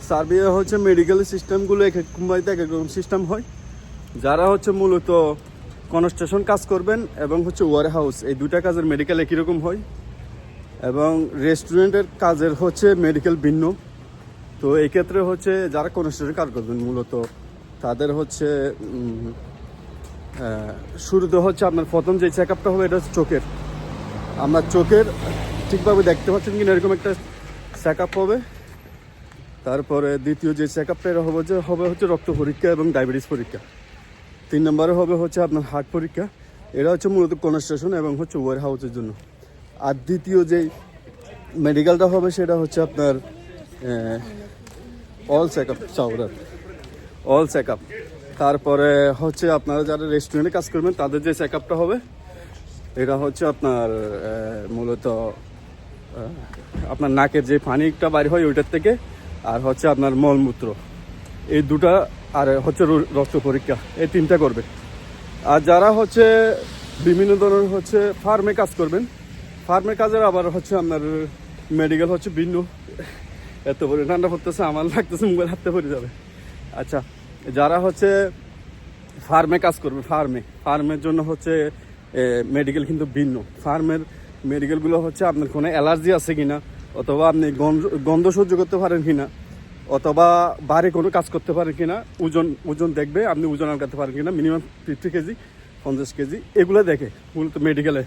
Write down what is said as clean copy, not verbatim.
Serbia হচ্ছে medical সিস্টেমগুলো এক এক কোম্পানিতে এক এক রকম সিস্টেম হয়। যারা হচ্ছে মূলত কনস্ট্রাকশন কাজ করবেন এবং হচ্ছে ওয়ার হাউস, এই দুইটা কাজের মেডিকেল একই রকম হয়, এবং রেস্টুরেন্টের কাজের হচ্ছে মেডিকেল ভিন্ন। তো এই ক্ষেত্রে হচ্ছে যারা কনস্ট্রাকশন কাজ করবেন মূলত তাদের হচ্ছে শুরুতে হচ্ছে আপনার প্রথম যে চেক আপটা হবে এটা হচ্ছে চোখের। আপনার চোখের ঠিকভাবে দেখতে পাচ্ছেন কিনা এরকম একটা চেক আপ হবে। তারপরে দ্বিতীয় যে চেক আপটা এটা হবে হচ্ছে রক্ত পরীক্ষা এবং ডায়াবেটিস পরীক্ষা। 3 নম্বরে হবে হচ্ছে আপনার হার্ট পরীক্ষা। এটা হচ্ছে মূলত কনস্ট্রাকশন এবং হচ্ছে ওয়ার হাউসের জন্য। আর দ্বিতীয় যেই মেডিকেলটা হবে সেটা হচ্ছে আপনার all check up, all check up. তারপরে হচ্ছে আপনারা যারা রেস্টুরেন্টে কাজ করবেন তাদের যে চেক আপটা হবে এটা হচ্ছে আপনার মূলত আপনার নাকের যে পানিটা বাইর হয় ওইটার থেকে, আর হচ্ছে আপনার মলমূত্র, এই দুটা, আর হচ্ছে রক্ত পরীক্ষা, এই 3টা করবে। আর যারা হচ্ছে বিভিন্ন ধরনের হচ্ছে ফার্মে কাজ করবেন, ফার্মের কাজের আবার হচ্ছে আপনার মেডিকেল হচ্ছে ভিন্ন। এত করে ঠান্ডা পড়তেছে, আমার লাগতেছে মোবাইল হাতে পড়ে যাবে। আচ্ছা, যারা হচ্ছে ফার্মে কাজ করবে, ফার্মের জন্য হচ্ছে মেডিকেল কিন্তু ভিন্ন। ফার্মের মেডিকেলগুলো হচ্ছে আপনার কোনো অ্যালার্জি আছে কিনা, অথবা আপনি গন্ধ সহ্য করতে পারেন কিনা, অথবা বাড়ি কোনো কাজ করতে পারেন কিনা, ওজন দেখবে, আপনি ওজন আলগাতে পারেন কিনা, মিনিমাম 50 কেজি 50 কেজি, এগুলো দেখে মূলত মেডিকেলে।